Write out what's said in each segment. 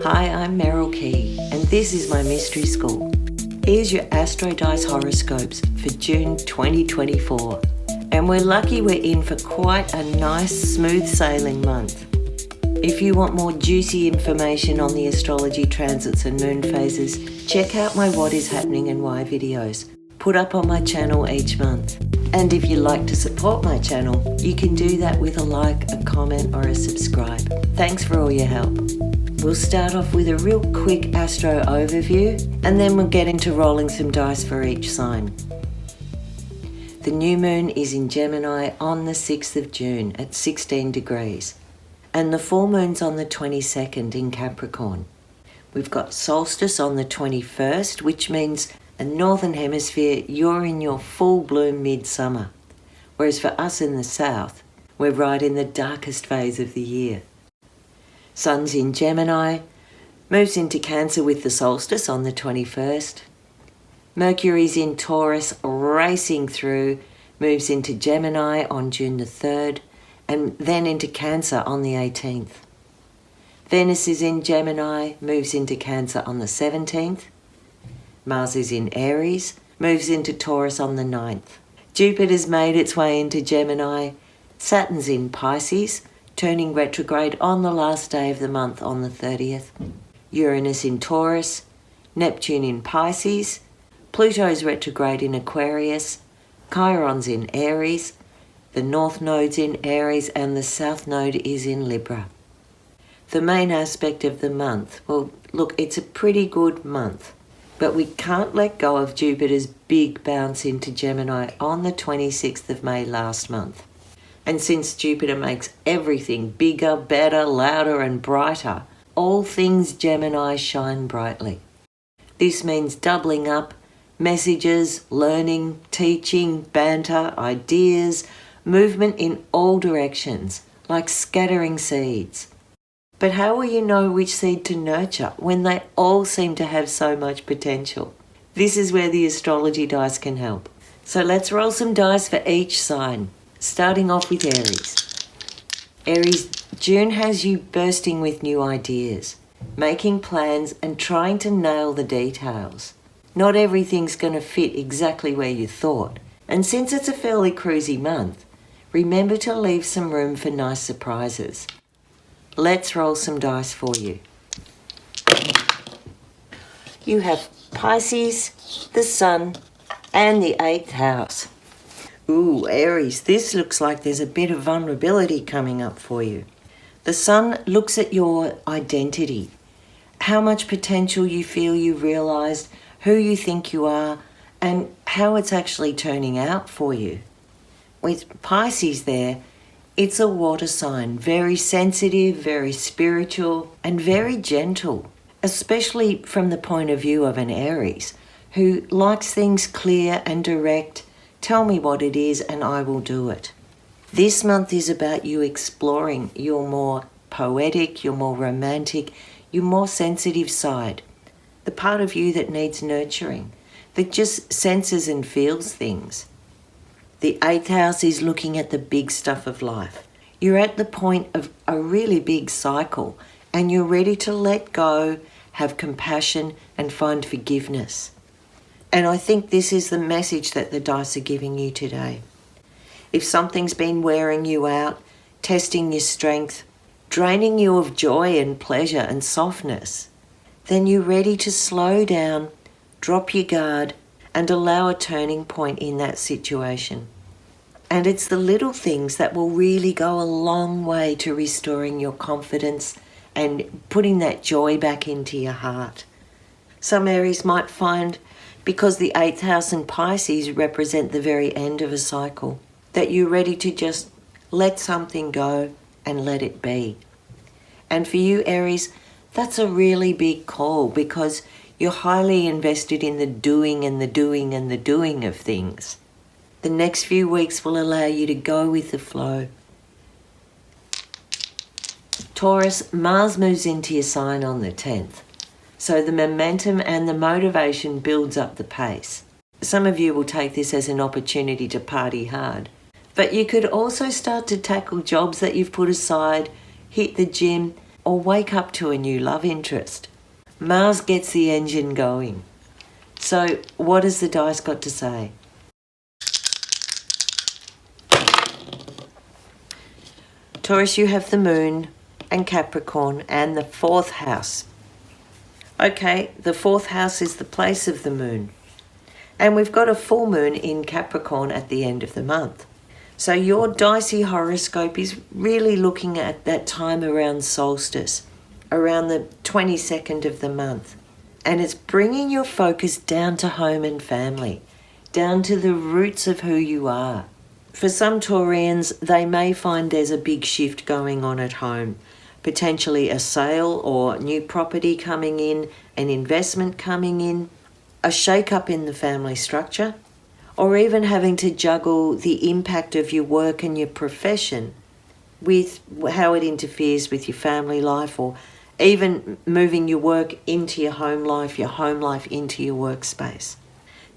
Hi, I'm Meryl Key, and this is my mystery school. Here's your Astro Dice horoscopes for June 2024. And we're lucky we're in for quite a nice, smooth sailing month. If you want more juicy information on the astrology transits and moon phases, check out my What is Happening and Why videos, put up on my channel each month. And if you'd like to support my channel, you can do that with a like, a comment, or a subscribe. Thanks for all your help. We'll start off with a real quick astro overview, and then we'll get into rolling some dice for each sign. The new moon is in Gemini on the 6th of June at 16 degrees, and the full moon's on the 22nd in Capricorn. We've got solstice on the 21st, which means in Northern Hemisphere, you're in your full bloom midsummer, whereas for us in the South, we're right in the darkest phase of the year. Sun's in Gemini, moves into Cancer with the solstice on the 21st. Mercury's in Taurus, racing through, moves into Gemini on June the 3rd, and then into Cancer on the 18th. Venus is in Gemini, moves into Cancer on the 17th. Mars is in Aries, moves into Taurus on the 9th. Jupiter's made its way into Gemini. Saturn's in Pisces, turning retrograde on the last day of the month on the 30th. Uranus in Taurus, Neptune in Pisces, Pluto's retrograde in Aquarius, Chiron's in Aries, the North Node's in Aries, and the South Node is in Libra. The main aspect of the month, well, look, it's a pretty good month, but we can't let go of Jupiter's big bounce into Gemini on the 26th of May last month. And since Jupiter makes everything bigger, better, louder, and brighter, all things Gemini shine brightly. This means doubling up, messages, learning, teaching, banter, ideas, movement in all directions, like scattering seeds. But how will you know which seed to nurture when they all seem to have so much potential? This is where the astrology dice can help. So let's roll some dice for each sign. Starting off with Aries. Aries, June has you bursting with new ideas, making plans and trying to nail the details. Not everything's going to fit exactly where you thought, and since it's a fairly cruisy month, remember to leave some room for nice surprises. Let's roll some dice for you. You have Pisces, the Sun, and the 8th house. Ooh, Aries, this looks like there's a bit of vulnerability coming up for you. The Sun looks at your identity, how much potential you feel you realised, who you think you are, and how it's actually turning out for you. With Pisces there, it's a water sign, very sensitive, very spiritual, and very gentle, especially from the point of view of an Aries, who likes things clear and direct. Tell me what it is and I will do it. This month is about you exploring your more poetic, your more romantic, your more sensitive side. The part of you that needs nurturing, that just senses and feels things. The 8th house is looking at the big stuff of life. You're at the point of a really big cycle and you're ready to let go, have compassion and find forgiveness. And I think this is the message that the dice are giving you today. If something's been wearing you out, testing your strength, draining you of joy and pleasure and softness, then you're ready to slow down, drop your guard, and allow a turning point in that situation. And it's the little things that will really go a long way to restoring your confidence and putting that joy back into your heart. Some Aries might find, because the 8th house and Pisces represent the very end of a cycle, that you're ready to just let something go and let it be. And for you, Aries, that's a really big call because you're highly invested in the doing and the doing and the doing of things. The next few weeks will allow you to go with the flow. Taurus, Mars moves into your sign on the 10th. So the momentum and the motivation builds up the pace. Some of you will take this as an opportunity to party hard, but you could also start to tackle jobs that you've put aside, hit the gym, or wake up to a new love interest. Mars gets the engine going. So what has the dice got to say? Taurus, you have the moon and Capricorn and the 4th house. Okay, the 4th house is the place of the moon. And we've got a full moon in Capricorn at the end of the month. So your dicey horoscope is really looking at that time around solstice, around the 22nd of the month. And it's bringing your focus down to home and family, down to the roots of who you are. For some Taurians, they may find there's a big shift going on at home, potentially a sale or new property coming in, an investment coming in, a shake-up in the family structure, or even having to juggle the impact of your work and your profession with how it interferes with your family life, or even moving your work into your home life into your workspace.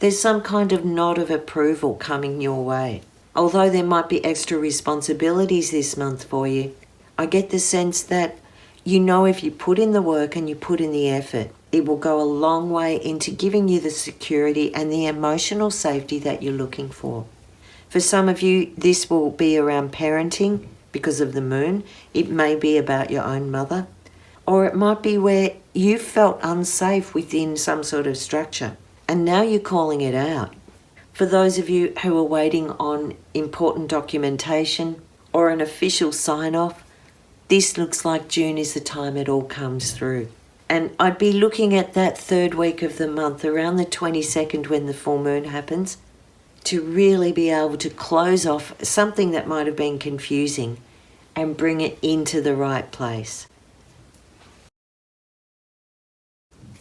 There's some kind of nod of approval coming your way. Although there might be extra responsibilities this month for you, I get the sense that you know if you put in the work and you put in the effort, it will go a long way into giving you the security and the emotional safety that you're looking for. For some of you, this will be around parenting because of the moon. It may be about your own mother, or it might be where you felt unsafe within some sort of structure and now you're calling it out. For those of you who are waiting on important documentation or an official sign-off, this looks like June is the time it all comes through. And I'd be looking at that 3rd week of the month, around the 22nd when the full moon happens, to really be able to close off something that might have been confusing and bring it into the right place.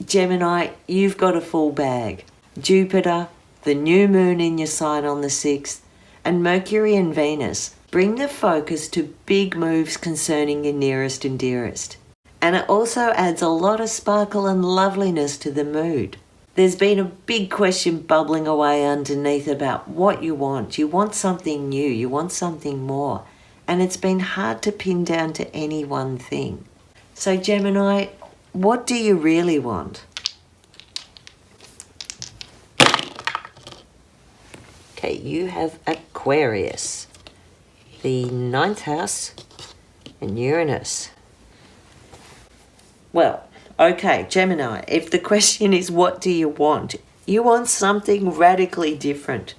Gemini, you've got a full bag. Jupiter, the new moon in your sign on the 6th, and Mercury and Venus bring the focus to big moves concerning your nearest and dearest. And it also adds a lot of sparkle and loveliness to the mood. There's been a big question bubbling away underneath about what you want. You want something new, you want something more. And it's been hard to pin down to any one thing. So Gemini, what do you really want? Okay, you have Aquarius, the 9th house, and Uranus. Well, okay, Gemini, if the question is what do you want something radically different.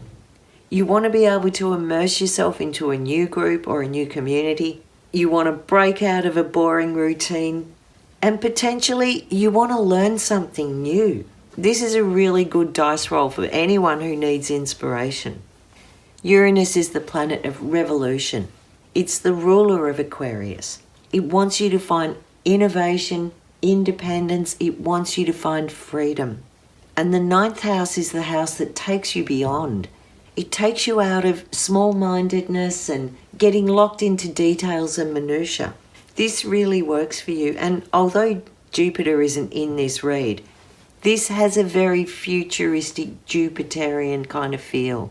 You want to be able to immerse yourself into a new group or a new community. You want to break out of a boring routine. And potentially you want to learn something new. This is a really good dice roll for anyone who needs inspiration. Uranus is the planet of revolution. It's the ruler of Aquarius. It wants you to find innovation, independence. It wants you to find freedom. And the 9th house is the house that takes you beyond. It takes you out of small-mindedness and getting locked into details and minutiae. This really works for you. And although Jupiter isn't in this read, this has a very futuristic Jupiterian kind of feel.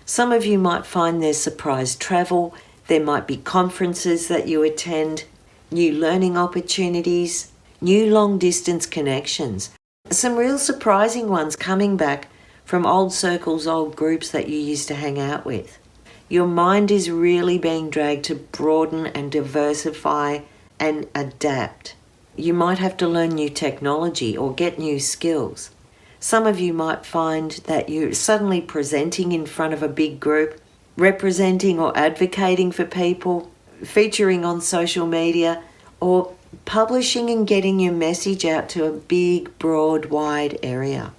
Some of you might find there's surprise travel. There might be conferences that you attend, new learning opportunities, new long-distance connections. Some real surprising ones coming back from old circles, old groups that you used to hang out with. Your mind is really being dragged to broaden and diversify and adapt. You might have to learn new technology or get new skills. Some of you might find that you're suddenly presenting in front of a big group, representing or advocating for people, featuring on social media, or publishing and getting your message out to a big, broad, wide area.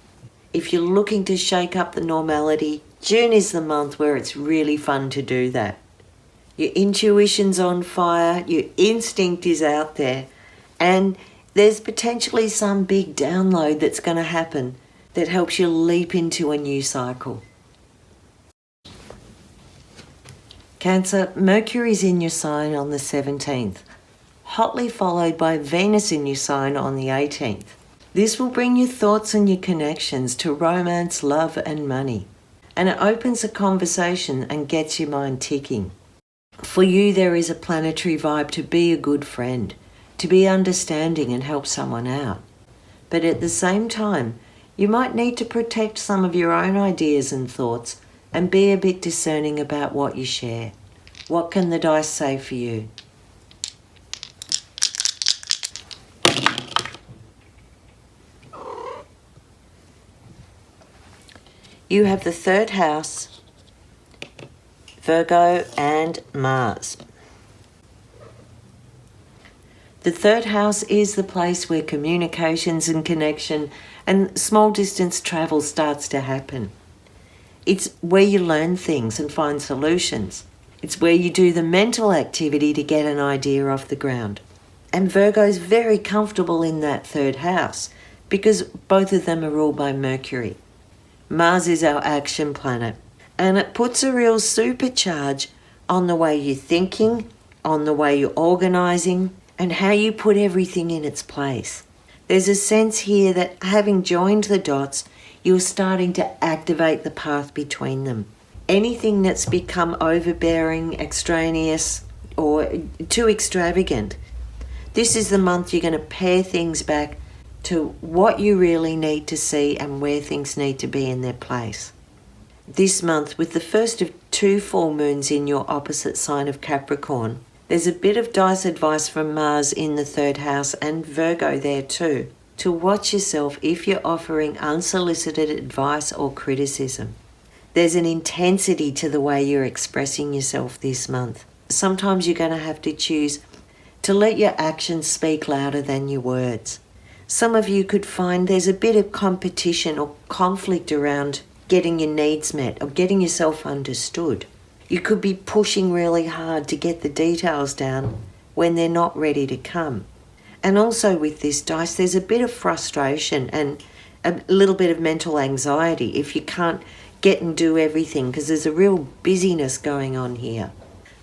If you're looking to shake up the normality, June is the month where it's really fun to do that. Your intuition's on fire, your instinct is out there, and there's potentially some big download that's going to happen that helps you leap into a new cycle. Cancer, Mercury's in your sign on the 17th, hotly followed by Venus in your sign on the 18th. This will bring your thoughts and your connections to romance, love and money. And it opens a conversation and gets your mind ticking. For you, there is a planetary vibe to be a good friend, to to be understanding and help someone out. But at the same time, you might need to protect some of your own ideas and thoughts and be a bit discerning about what you share. What can the dice say for you? You have the third house, Virgo and Mars. The third house is the place where communications and connection and small distance travel starts to happen. It's where you learn things and find solutions. It's where you do the mental activity to get an idea off the ground. And Virgo's very comfortable in that third house because both of them are ruled by Mercury. Mars is our action planet, and it puts a real supercharge on the way you're thinking, on the way you're organising, and how you put everything in its place. There's a sense here that having joined the dots, you're starting to activate the path between them. Anything that's become overbearing, extraneous, or too extravagant, this is the month you're going to pare things back to what you really need to see and where things need to be in their place. This month, with the first of 2 full moons in your opposite sign of Capricorn, there's a bit of dice advice from Mars in the third house and Virgo there too, to watch yourself if you're offering unsolicited advice or criticism. There's an intensity to the way you're expressing yourself this month. Sometimes you're going to have to choose to let your actions speak louder than your words. Some of you could find there's a bit of competition or conflict around getting your needs met or getting yourself understood. You could be pushing really hard to get the details down when they're not ready to come. And also with this dice, there's a bit of frustration and a little bit of mental anxiety if you can't get and do everything because there's a real busyness going on here.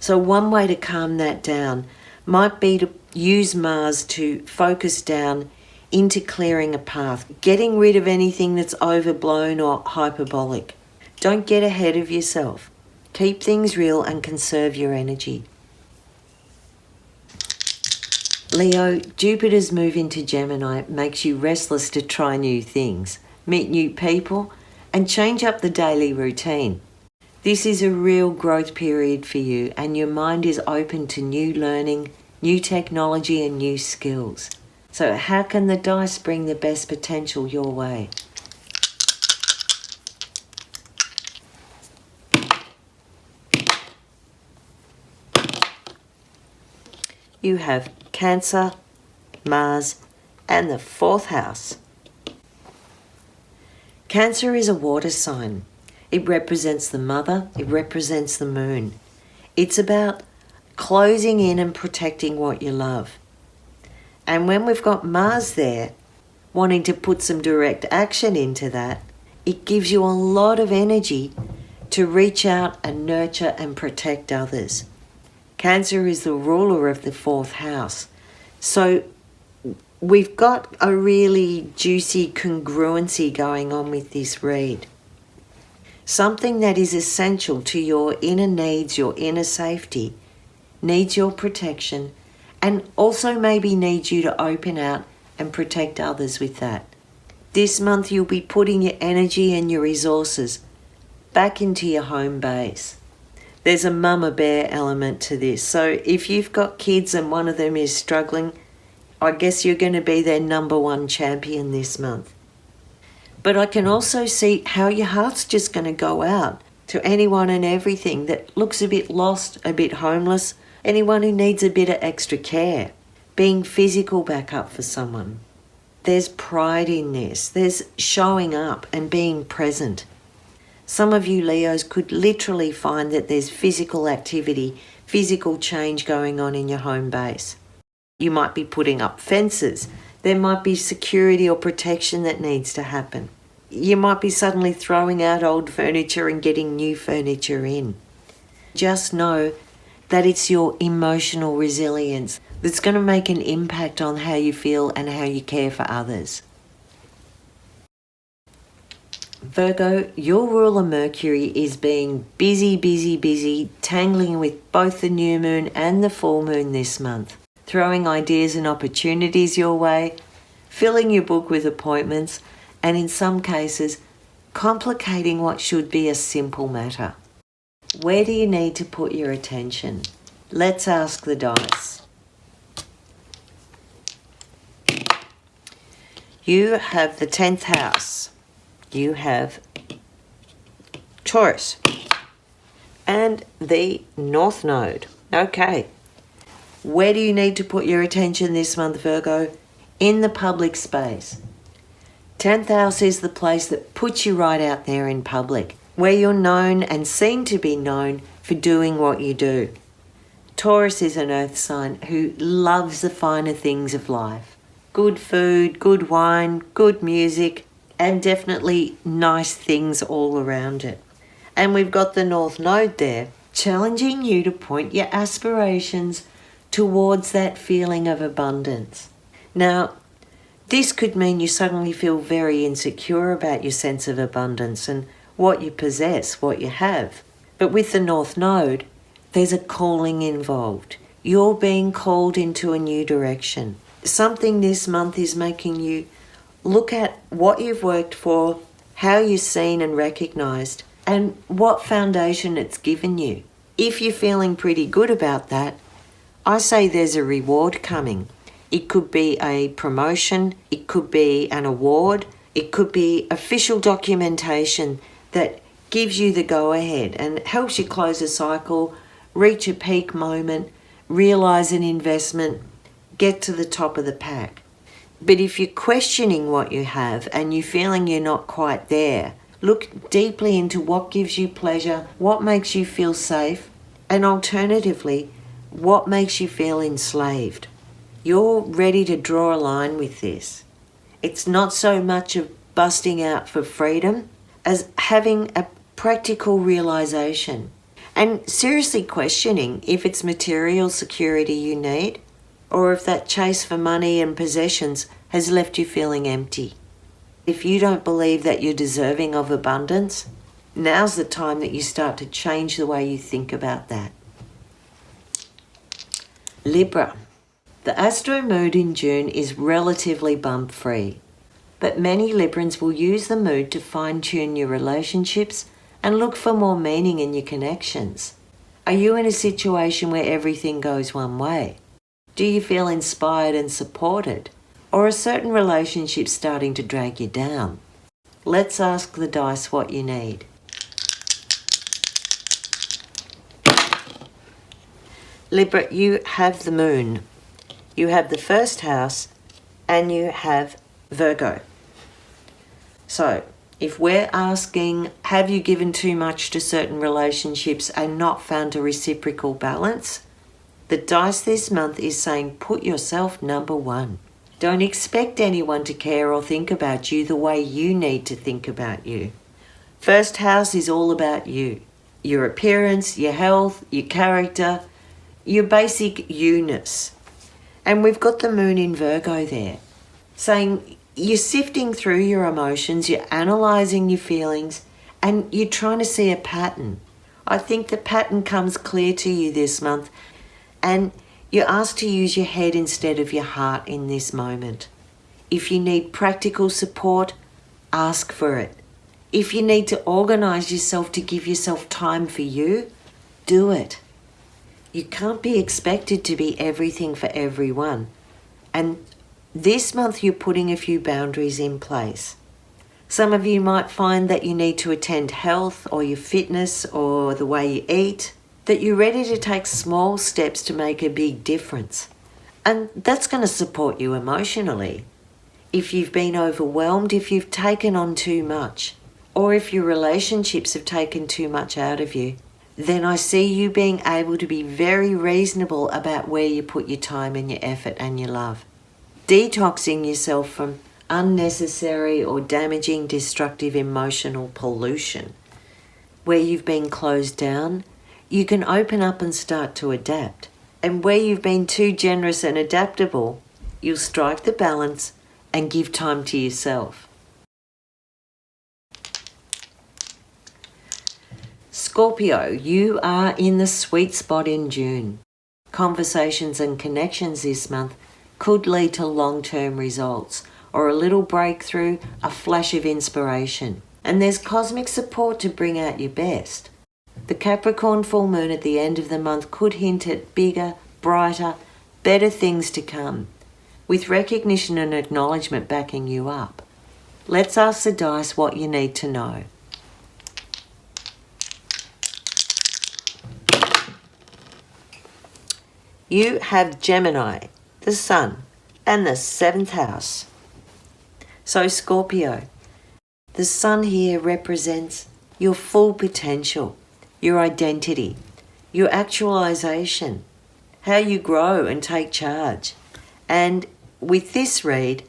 So one way to calm that down might be to use Mars to focus down into clearing a path, getting rid of anything that's overblown or hyperbolic. Don't get ahead of yourself. Keep things real and conserve your energy. Leo, Jupiter's move into Gemini makes you restless to try new things, meet new people, and change up the daily routine. This is a real growth period for you, and your mind is open to new learning, new technology, and new skills. So how can the dice bring the best potential your way? You have Cancer, Mars, and the 4th house. Cancer is a water sign. It represents the mother, it represents the moon. It's about closing in and protecting what you love. And when we've got Mars there, wanting to put some direct action into that, it gives you a lot of energy to reach out and nurture and protect others. Cancer is the ruler of the 4th house. So we've got a really juicy congruency going on with this read. Something that is essential to your inner needs, your inner safety, needs your protection, and also maybe needs you to open out and protect others with that. This month you'll be putting your energy and your resources back into your home base. There's a mama bear element to this. So if you've got kids and one of them is struggling, I guess you're going to be their number 1 champion this month. But I can also see how your heart's just going to go out to anyone and everything that looks a bit lost, a bit homeless, anyone who needs a bit of extra care, being physical backup for someone. There's pride in this. There's showing up and being present. Some of you Leos could literally find that there's physical activity, physical change going on in your home base. You might be putting up fences. There might be security or protection that needs to happen. You might be suddenly throwing out old furniture and getting new furniture in. Just know that it's your emotional resilience that's going to make an impact on how you feel and how you care for others. Virgo, your ruler Mercury is being busy, tangling with both the new moon and the full moon this month. throwing ideas and opportunities your way, filling your book with appointments, and in some cases, complicating what should be a simple matter. Where do you need to put your attention? Let's ask the dice. You have the 10th house. You have Taurus and the North Node. Okay. Where do you need to put your attention this month, Virgo? In the public space. 10th house is the place that puts you right out there in public, where you're known and seen to be known for doing what you do. Taurus is an earth sign who loves the finer things of life. Good food, good wine, good music, and definitely nice things all around it. And we've got the North Node there, challenging you to point your aspirations towards that feeling of abundance. Now, this could mean you suddenly feel very insecure about your sense of abundance and what you possess, what you have. But with the North Node, there's a calling involved. You're being called into a new direction. Something this month is making you look at what you've worked for, how you're seen and recognized, and what foundation it's given you. If you're feeling pretty good about that, I say there's a reward coming. It could be a promotion, it could be an award, it could be official documentation that gives you the go-ahead and helps you close a cycle, reach a peak moment, realize an investment, get to the top of the pack. But if you're questioning what you have and you're feeling you're not quite there, look deeply into what gives you pleasure, what makes you feel safe, and alternatively, what makes you feel enslaved. You're ready to draw a line with this. It's not so much of busting out for freedom as having a practical realization and seriously questioning if it's material security you need or if that chase for money and possessions has left you feeling empty. If you don't believe that you're deserving of abundance, now's the time that you start to change the way you think about that. Libra. The astro mood in June is relatively bump-free, but many Librans will use the mood to fine-tune your relationships and look for more meaning in your connections. Are you in a situation where everything goes one way? Do you feel inspired and supported? Or are certain relationships starting to drag you down? Let's ask the dice what you need. Libra, you have the moon. You have the first house and you have Virgo. So, if we're asking, have you given too much to certain relationships and not found a reciprocal balance? The dice this month is saying put yourself number one. Don't expect anyone to care or think about you the way you need to think about you. First house is all about you. Your appearance, your health, your character, your basic you-ness. And we've got the moon in Virgo there, saying you're sifting through your emotions, you're analysing your feelings, and you're trying to see a pattern. I think the pattern comes clear to you this month, and you're asked to use your head instead of your heart in this moment. If you need practical support, ask for it. If you need to organise yourself to give yourself time for you, do it. You can't be expected to be everything for everyone. And this month you're putting a few boundaries in place. Some of you might find that you need to attend health or your fitness or the way you eat, that you're ready to take small steps to make a big difference. And that's going to support you emotionally. If you've been overwhelmed, if you've taken on too much, or if your relationships have taken too much out of you, then I see you being able to be very reasonable about where you put your time and your effort and your love. Detoxing yourself from unnecessary or damaging, destructive emotional pollution. Where you've been closed down, you can open up and start to adapt. And where you've been too generous and adaptable, you'll strike the balance and give time to yourself. Scorpio, you are in the sweet spot in June. conversations and connections this month could lead to long-term results or a little breakthrough, a flash of inspiration. And there's cosmic support to bring out your best. The Capricorn full moon at the end of the month could hint at bigger, brighter, better things to come, with recognition and acknowledgement backing you up. Let's ask the dice what you need to know. You have Gemini, the Sun, and the 7th house. So Scorpio, the Sun here represents your full potential, your identity, your actualization, how you grow and take charge. And with this read,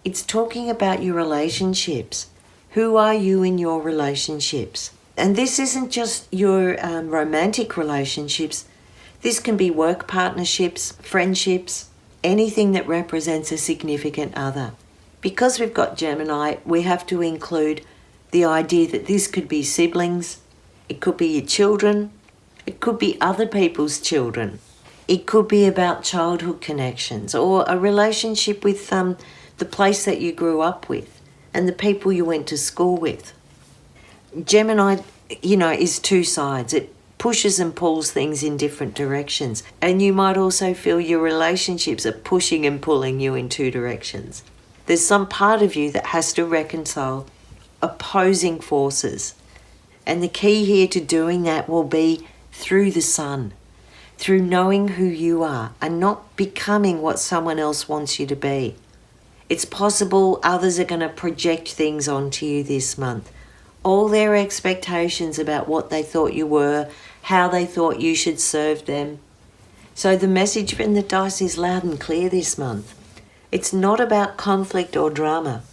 it's talking about your relationships. Who are you in your relationships? And this isn't just your romantic relationships. This can be work partnerships, friendships, anything that represents a significant other. Because we've got Gemini, we have to include the idea that this could be siblings, it could be your children, it could be other people's children. It could be about childhood connections or a relationship with the place that you grew up with and the people you went to school with. Gemini, is two sides. It pushes and pulls things in different directions. And you might also feel your relationships are pushing and pulling you in two directions. There's some part of you that has to reconcile opposing forces. And the key here to doing that will be through the Sun, through knowing who you are and not becoming what someone else wants you to be. It's possible others are going to project things onto you this month. All their expectations about what they thought you were, how they thought you should serve them. So the message from the dice is loud and clear this month. It's not about conflict or drama.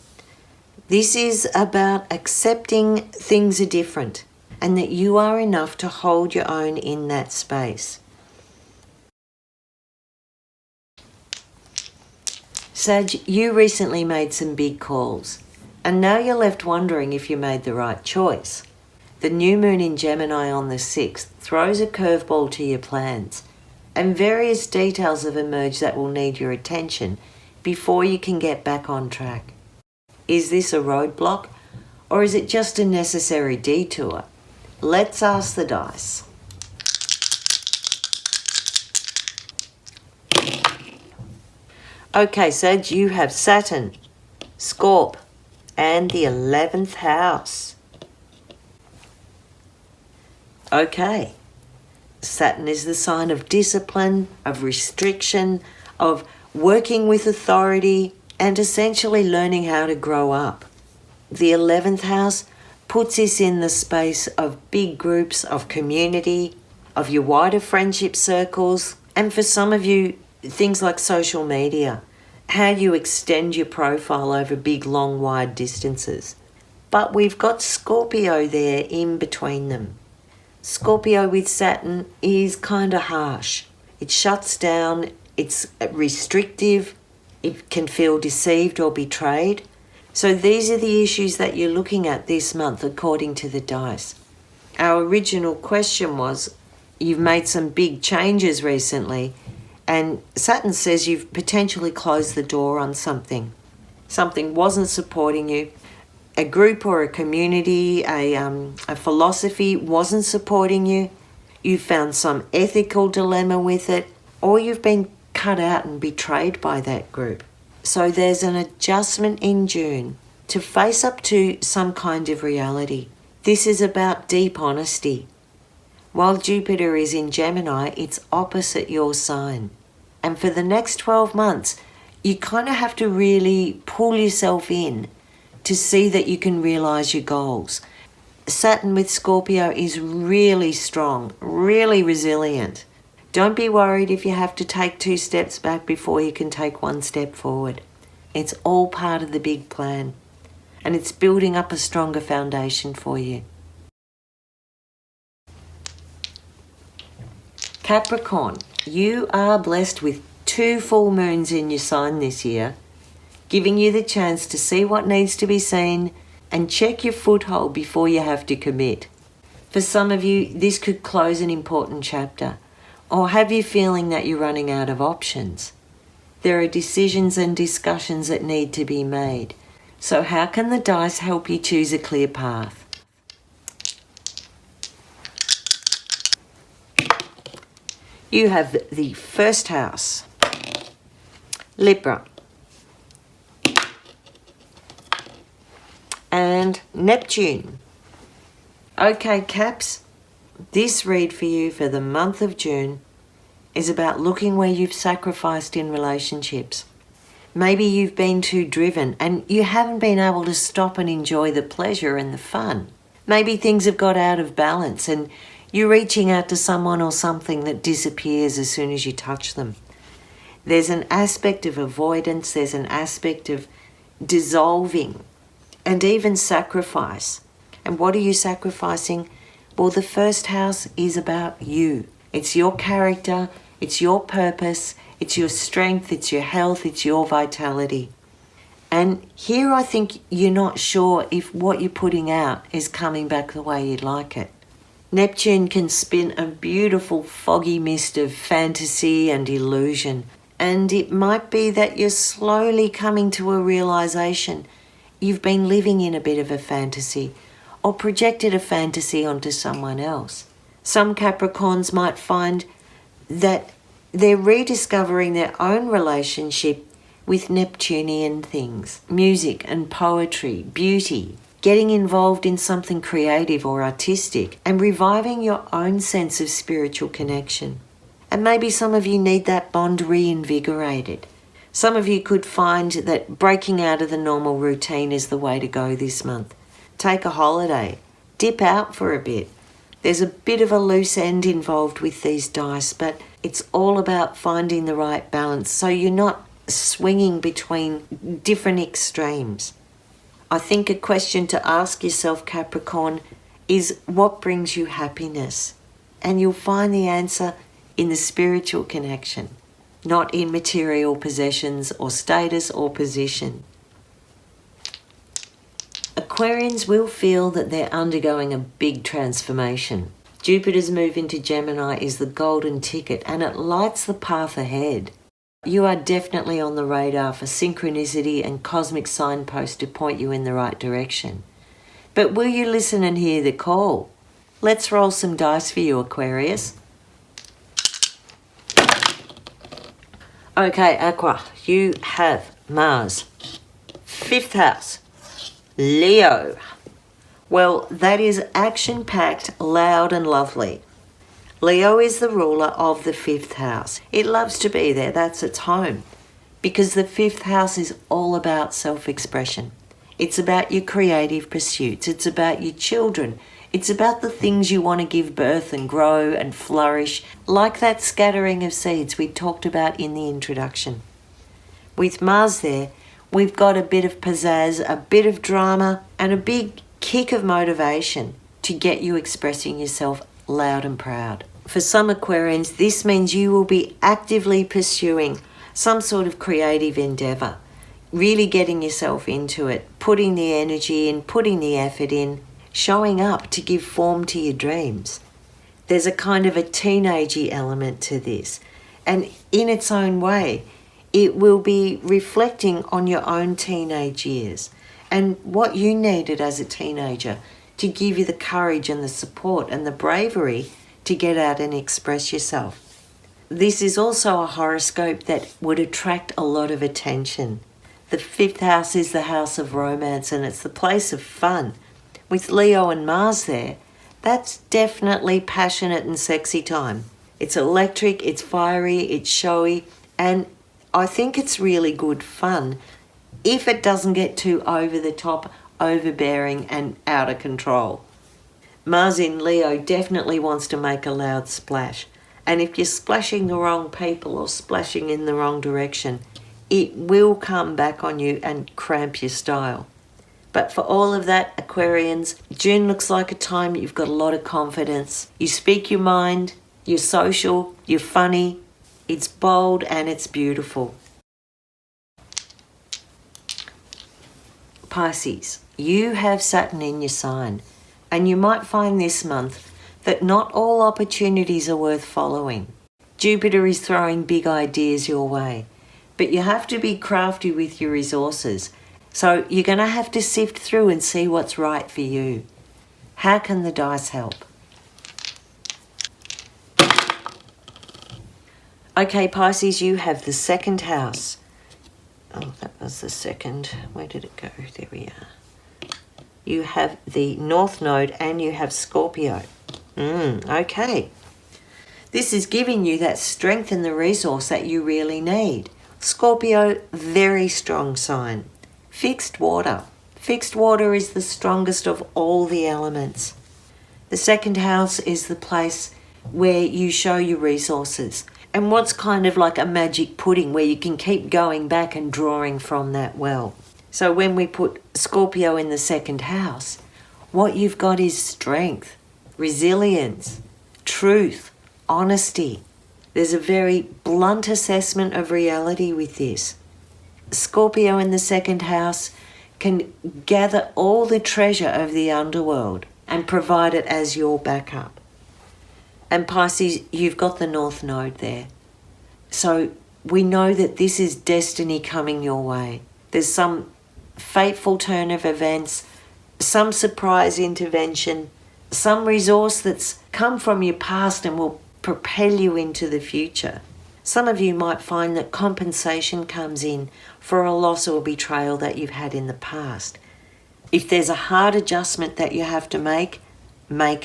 This is about accepting things are different and that you are enough to hold your own in that space. Sag, you recently made some big calls, and now you're left wondering if you made the right choice. The new moon in Gemini on the 6th throws a curveball to your plans, and various details have emerged that will need your attention before you can get back on track. Is this a roadblock, or is it just a necessary detour? Let's ask the dice. Okay, Sag, you have Saturn, Scorp, and the 11th house. Okay, Saturn is the sign of discipline, of restriction, of working with authority, and essentially learning how to grow up. The 11th house puts us in the space of big groups, of community, of your wider friendship circles, and for some of you, things like social media, how you extend your profile over big, long, wide distances. But we've got Scorpio there in between them. Scorpio with Saturn is kind of harsh. It shuts down, it's restrictive, it can feel deceived or betrayed. So these are the issues that you're looking at this month according to the dice. Our original question was, you've made some big changes recently, and Saturn says you've potentially closed the door on something. Something wasn't supporting you. A group or a community, a philosophy wasn't supporting you. You found some ethical dilemma with it, or you've been cut out and betrayed by that group. So there's an adjustment in June to face up to some kind of reality. This is about deep honesty. While Jupiter is in Gemini, it's opposite your sign. And for the next 12 months, you kind of have to really pull yourself in to see that you can realize your goals. Saturn with Scorpio is really strong, really resilient. Don't be worried if you have to take 2 steps back before you can take 1 step forward. It's all part of the big plan, and it's building up a stronger foundation for you. Capricorn, you are blessed with 2 full moons in your sign this year, giving you the chance to see what needs to be seen and check your foothold before you have to commit. For some of you, this could close an important chapter, Or have you feeling that you're running out of options? There are decisions and discussions that need to be made. So how can the dice help you choose a clear path? You have the first house, Libra, and Neptune. Okay, Caps, this read for you for the month of June is about looking where you've sacrificed in relationships. Maybe you've been too driven and you haven't been able to stop and enjoy the pleasure and the fun. Maybe things have got out of balance and you're reaching out to someone or something that disappears as soon as you touch them. There's an aspect of avoidance, there's an aspect of dissolving and even sacrifice. And what are you sacrificing? Well, the first house is about you. It's your character, it's your purpose, it's your strength, it's your health, it's your vitality. And here I think you're not sure if what you're putting out is coming back the way you'd like it. Neptune can spin a beautiful foggy mist of fantasy and illusion. And it might be that you're slowly coming to a realization you've been living in a bit of a fantasy or projected a fantasy onto someone else. Some Capricorns might find that they're rediscovering their own relationship with Neptunian things, music and poetry, beauty, getting involved in something creative or artistic, and reviving your own sense of spiritual connection. And maybe some of you need that bond reinvigorated. Some of you could find that breaking out of the normal routine is the way to go this month. Take a holiday, dip out for a bit. There's a bit of a loose end involved with these dice, but it's all about finding the right balance so you're not swinging between different extremes. I think a question to ask yourself, Capricorn, is what brings you happiness? And you'll find the answer in the spiritual connection, not in material possessions or status or position. Aquarians will feel that they're undergoing a big transformation. Jupiter's move into Gemini is the golden ticket and it lights the path ahead. You are definitely on the radar for synchronicity and cosmic signposts to point you in the right direction. But will you listen and hear the call? Let's roll some dice for you, Aquarius. Okay, Aqua, you have Mars. 5th house, Leo. Well, that is action-packed, loud and lovely. Leo is the ruler of the 5th house. It loves to be there, that's its home. Because the 5th house is all about self-expression. It's about your creative pursuits. It's about your children. It's about the things you want to give birth and grow and flourish, like that scattering of seeds we talked about in the introduction. With Mars there, we've got a bit of pizzazz, a bit of drama, and a big kick of motivation to get you expressing yourself loud and proud. For some Aquarians, this means you will be actively pursuing some sort of creative endeavour, really getting yourself into it, putting the energy in, putting the effort in, showing up to give form to your dreams. There's a kind of a teenagey element to this, and in its own way, it will be reflecting on your own teenage years and what you needed as a teenager to give you the courage and the support and the bravery to get out and express yourself. This is also a horoscope that would attract a lot of attention. The 5th house is the house of romance and it's the place of fun. With Leo and Mars there, that's definitely passionate and sexy time. It's electric, it's fiery, it's showy, and I think it's really good fun if it doesn't get too over the top, overbearing and out of control. Mars in Leo definitely wants to make a loud splash, and if you're splashing the wrong people or splashing in the wrong direction, it will come back on you and cramp your style. But for all of that, Aquarians, June looks like a time you've got a lot of confidence. You speak your mind, you're social, you're funny, it's bold and it's beautiful. Pisces, you have Saturn in your sign, and you might find this month that not all opportunities are worth following. Jupiter is throwing big ideas your way, but you have to be crafty with your resources. So you're going to have to sift through and see what's right for you. How can the dice help? Okay, Pisces, you have the second house. Oh, that was the second. Where did it go? There we are. You have the North Node and you have Scorpio. Okay. This is giving you that strength and the resource that you really need. Scorpio, very strong sign. Fixed water. Fixed water is the strongest of all the elements. The second house is the place where you show your resources and what's kind of like a magic pudding where you can keep going back and drawing from that well. So when we put Scorpio in the second house, what you've got is strength, resilience, truth, honesty. There's a very blunt assessment of reality with this. Scorpio in the second house can gather all the treasure of the underworld and provide it as your backup. And Pisces, you've got the North Node there. So we know that this is destiny coming your way. There's some fateful turn of events, some surprise intervention, some resource that's come from your past and will propel you into the future. Some of you might find that compensation comes in for a loss or betrayal that you've had in the past. If there's a hard adjustment that you have to make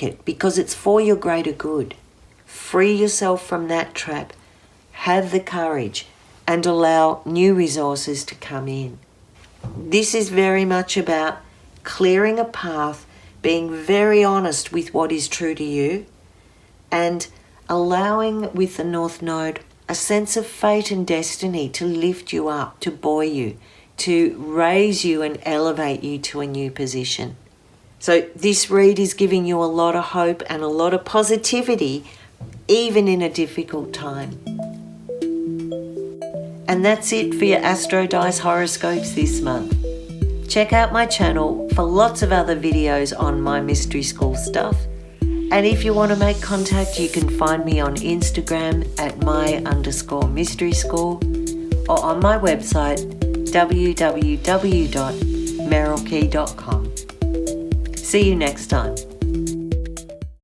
it because it's for your greater good. Free yourself from that trap. Have the courage and allow new resources to come in. This is very much about clearing a path, being very honest with what is true to you, and allowing with the North Node a sense of fate and destiny to lift you up, to buoy you, to raise you and elevate you to a new position. So this read is giving you a lot of hope and a lot of positivity, even in a difficult time. And that's it for your Astro Dice horoscopes this month. Check out my channel for lots of other videos on my mystery school stuff. And if you want to make contact, you can find me on Instagram at my_mystery school or on my website www.merylkey.com. See you next time.